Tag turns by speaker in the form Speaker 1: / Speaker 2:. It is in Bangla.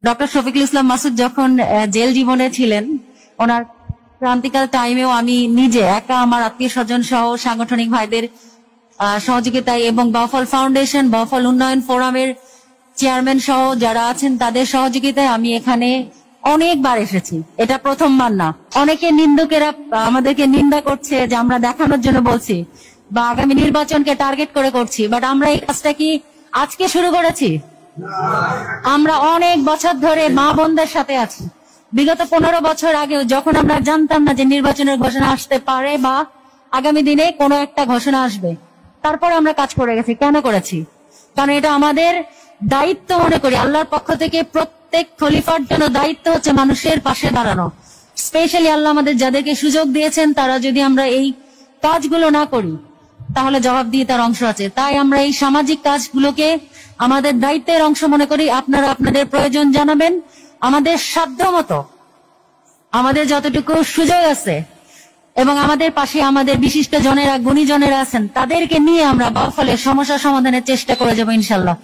Speaker 1: ডক্টর শফিকুল ইসলাম মাসুদ যখন জেল জীবনে ছিলেন, ওনার ক্রান্তিকাল টাইমেও আমি নিজে একা আমার আত্মীয় স্বজন সহ সাংগঠনিক ভাইদের সহযোগিতায় এবং বাউফল ফাউন্ডেশন, বাউফল উন্নয়ন ফোরামের চেয়ারম্যান সহ যারা আছেন তাদের সহযোগিতায় আমি এখানে অনেকবার এসেছি। এটা প্রথমবার না। অনেকে নিন্দুকেরা আমাদেরকে নিন্দা করছে যে আমরা দেখানোর জন্য বলছি বা আগামী নির্বাচনকে টার্গেট করে করছি, বাট আমরা এই কাজটা কি আজকে শুরু করেছি? আমরা অনেক বছর ধরে মা বোনদের সাথে আছি। বিগত 15 বছর আগেও যখন আমরা জানতাম না যে নির্বাচনের ঘোষণা আসতে পারে বা আগামী দিনে কোনো একটা ঘোষণা আসবে, তারপর আমরা কাজ করে গেছি। কেন করেছি? কারণ এটা আমাদের দায়িত্ব মনে করি। আল্লাহর পক্ষ থেকে প্রত্যেক খলিফার জন্য দায়িত্ব হচ্ছে মানুষের পাশে দাঁড়ানো। স্পেশালি আল্লাহ আমাদের যাদেরকে সুযোগ দিয়েছেন, তারা যদি আমরা এই কাজগুলো না করি তাহলে জবাব দিয়ে তার অংশ আছে। তাই আমরা এই সামাজিক কাজগুলোকে আমাদের দায়িত্বের অংশ মনে করি। আপনারা আপনাদের প্রয়োজন জানাবেন, আমাদের সাধ্য মতো আমাদের যতটুকু সুযোগ আছে এবং আমাদের পাশে আমাদের বিশিষ্ট জনেরা, গুণীজনেরা আছেন, তাদেরকে নিয়ে আমরা বাউফলের সমস্যা সমাধানের চেষ্টা করে যাবো ইনশাল্লাহ।